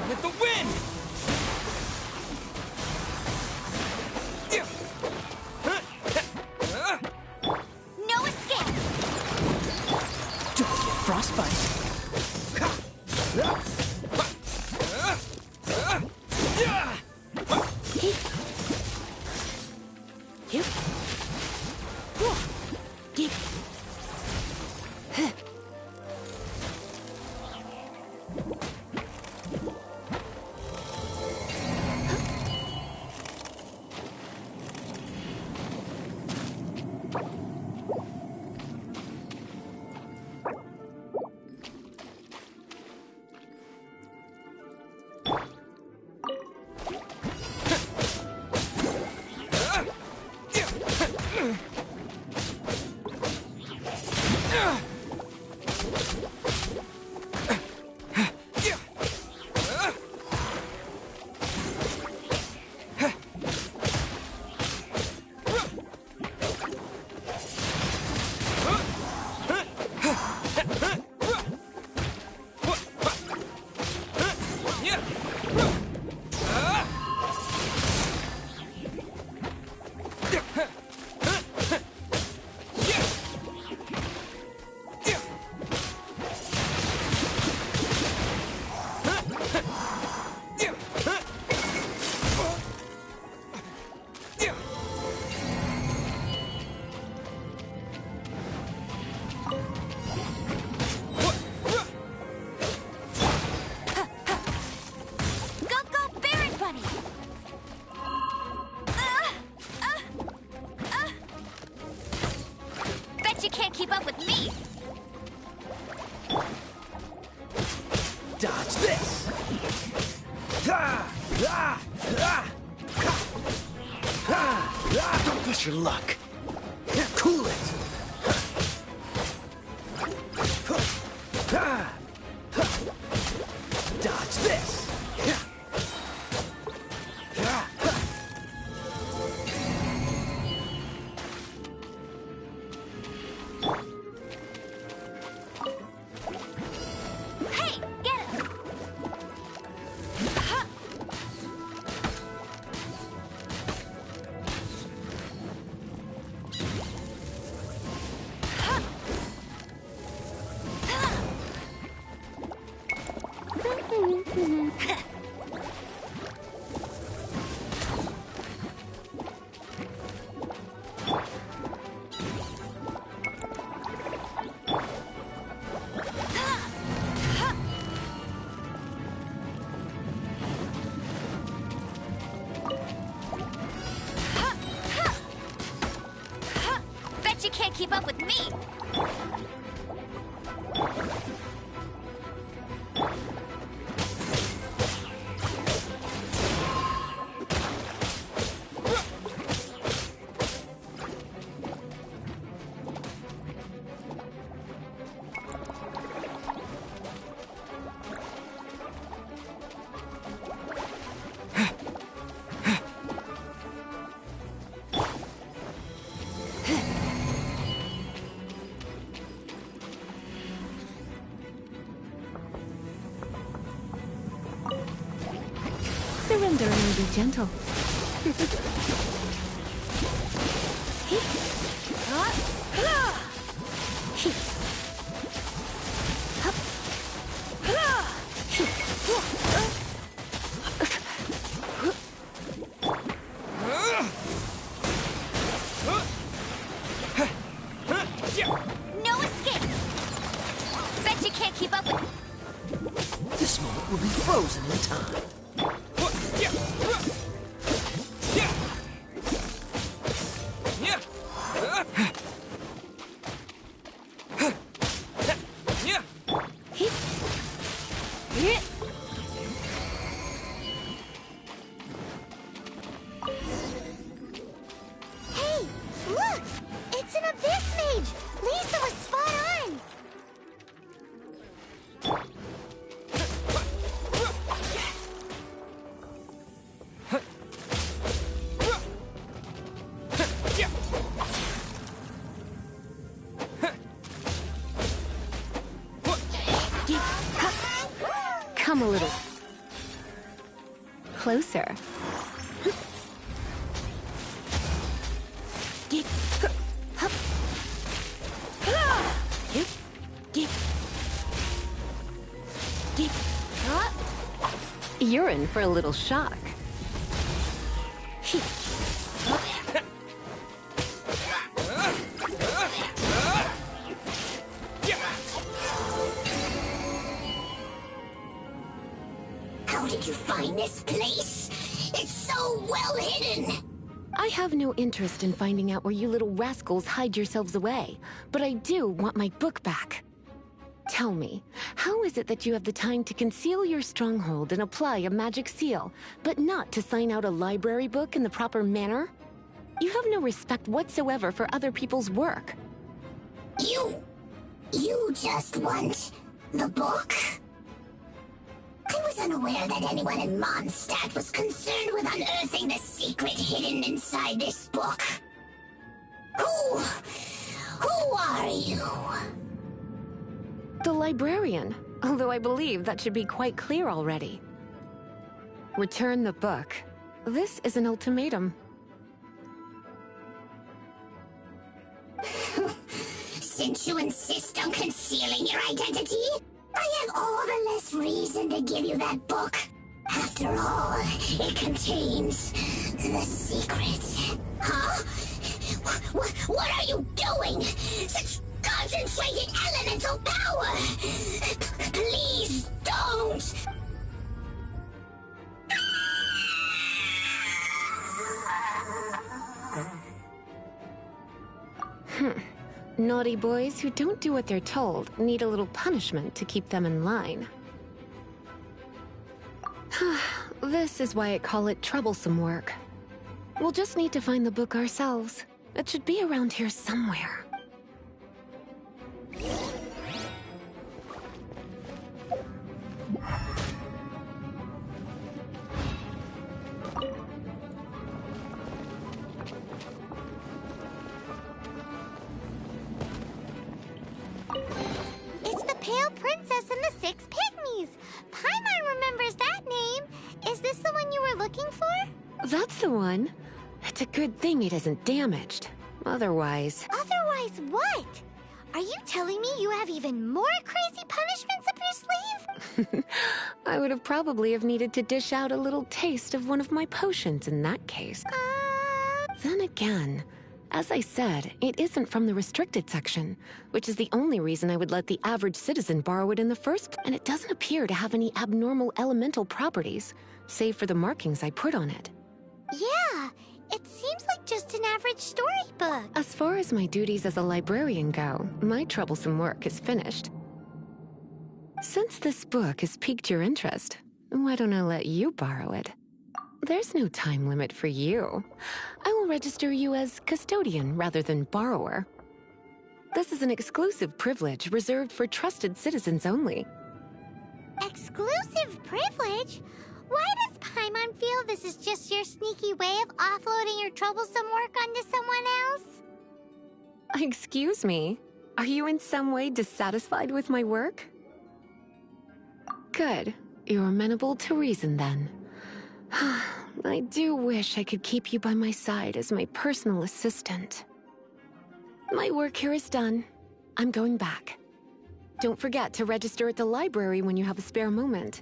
With the wind! No escape! Don't get frostbite. keep up with me! Dodge this! Don't push your luck. Cool it! Dodge this! Hey, get him! keep up with me! Surrender and be gentle. No escape! Bet you can't keep up with... This moment will be frozen in time. Hey, look! It's an abyss mage! Lisa was spot on! Come a little closer. You're in for a little shock. How did you find this place? It's so well hidden! I have no interest in finding out where you little rascals hide yourselves away, but I do want my book back. Tell me, how is it that you have the time to conceal your stronghold and apply a magic seal, but not to sign out a library book in the proper manner? You have no respect whatsoever for other people's work. You just want the book? I was unaware that anyone in Mondstadt was concerned with unearthing the secret hidden inside this book. Who are you? The librarian, although I believe that should be quite clear already. Return the book. This is an ultimatum. Since you insist on concealing your identity, I have all the less reason to give you that book. After all, it contains the secret. Huh? What are you doing? Such concentrated elemental power! Please don't! Naughty boys who don't do what they're told need a little punishment to keep them in line. This is why I call it troublesome work. We'll just need to find the book ourselves. It should be around here somewhere. It's the Pale Princess and the Six Pygmies! Paimon remembers that name! Is this the one you were looking for? That's the one. It's a good thing it isn't damaged. Otherwise... Otherwise what? Are you telling me you have even more crazy punishments up your sleeve? I would have probably have needed to dish out a little taste of one of my potions in that case. Then again, as I said, it isn't from the restricted section, which is the only reason I would let the average citizen borrow it in the first place. And it doesn't appear to have any abnormal elemental properties, save for the markings I put on it. Yeah, It seems like just an average storybook. As far as my duties as a librarian go, my troublesome work is finished. Since this book has piqued your interest, why don't I let you borrow it? There's no time limit for you. I will register you as custodian rather than borrower. This is an exclusive privilege reserved for trusted citizens only. Exclusive privilege? Why does Paimon feel this is just your sneaky way of offloading your troublesome work onto someone else? Excuse me, are you in some way dissatisfied with my work? Good. You're amenable to reason then. I do wish I could keep you by my side as my personal assistant. My work here is done. I'm going back. Don't forget to register at the library when you have a spare moment.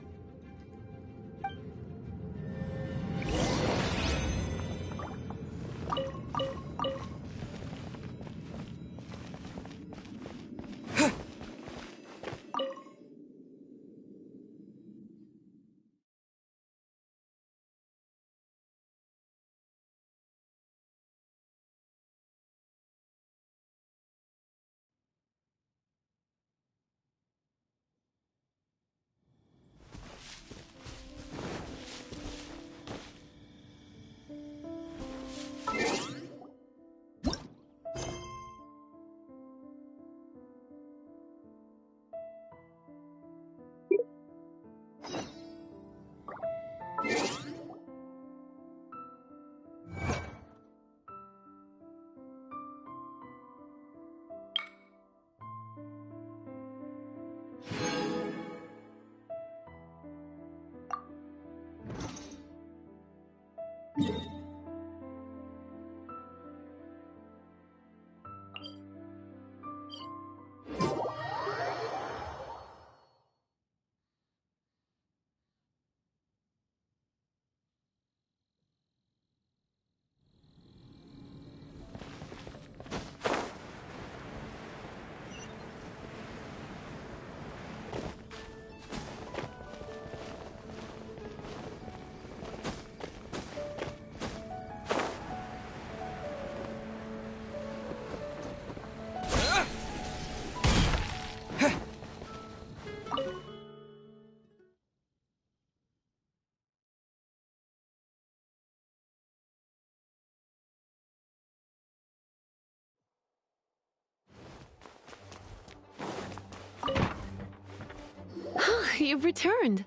You've returned.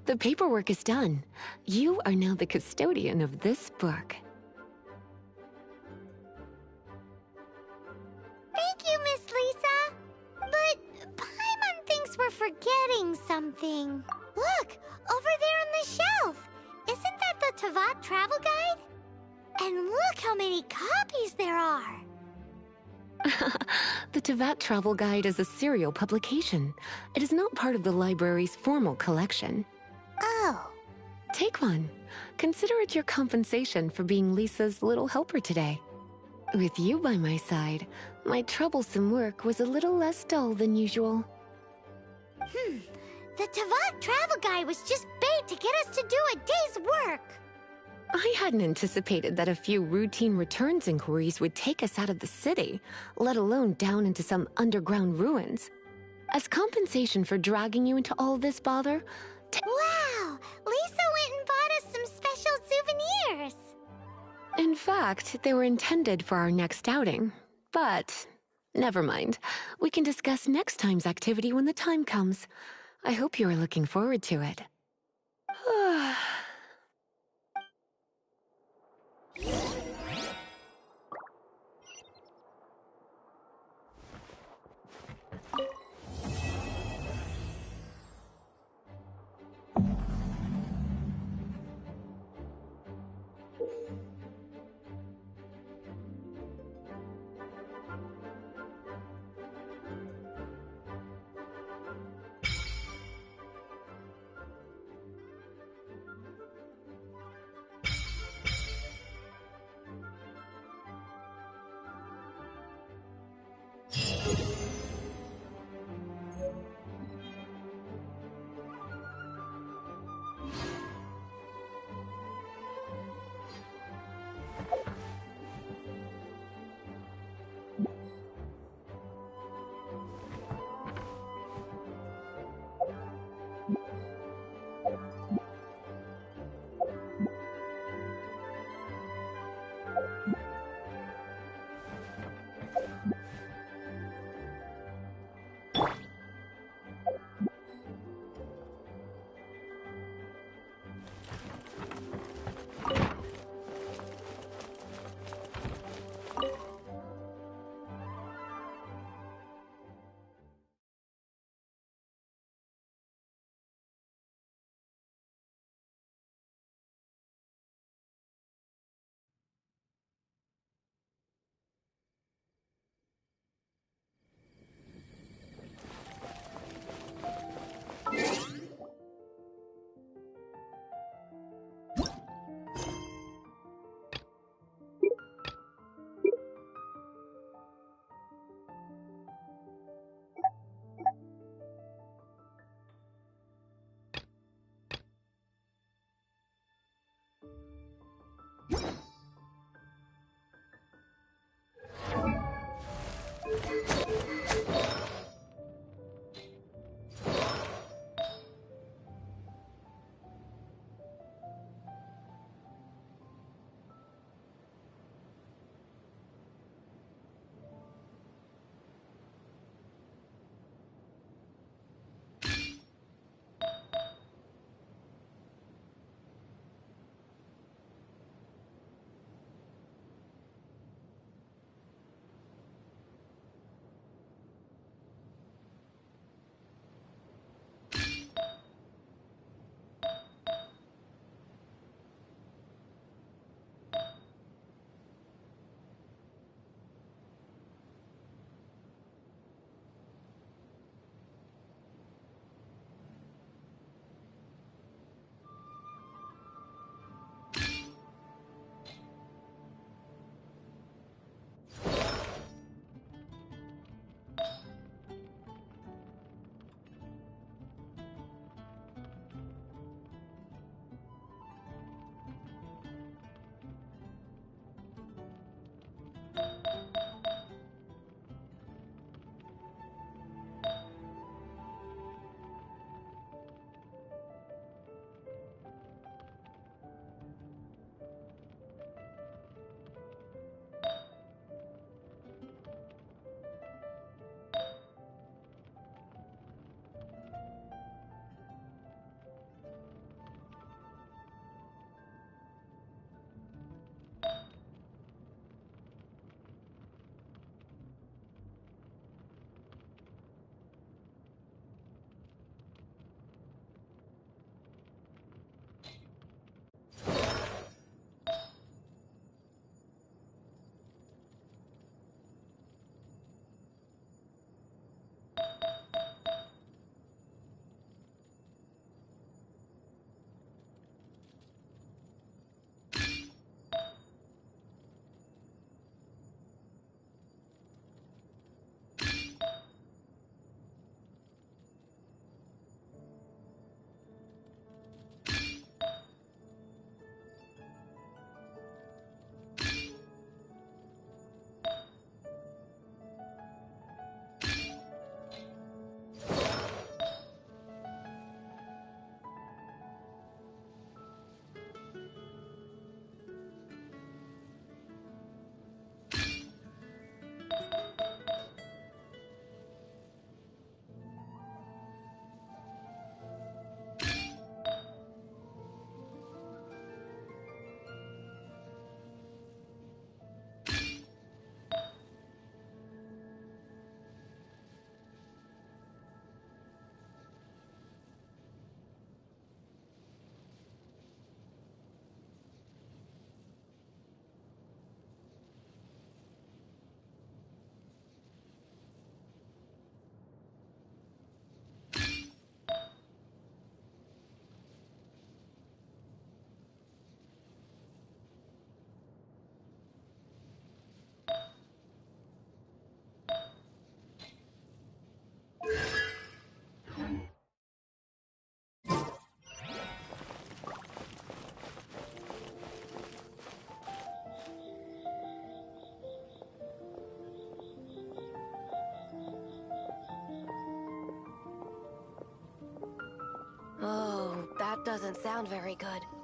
The paperwork is done. You are now the custodian of this book. Thank you, Miss Lisa. But Paimon thinks we're forgetting something. Look, over there on the shelf. Isn't that the Tavat travel guide? And look how many copies there are. The Tavat Travel Guide is a serial publication. It is not part of the library's formal collection. Oh. Take one. Consider it your compensation for being Lisa's little helper today. With you by my side, my troublesome work was a little less dull than usual. The Tavat travel guide was just bait to get us to do a day's work. I hadn't anticipated that a few routine returns inquiries would take us out of the city, let alone down into some underground ruins. As compensation for dragging you into all this bother... Wow! Lisa went and bought us some special souvenirs! In fact, they were intended for our next outing. But, never mind. We can discuss next time's activity when the time comes. I hope you are looking forward to it. Doesn't sound very good.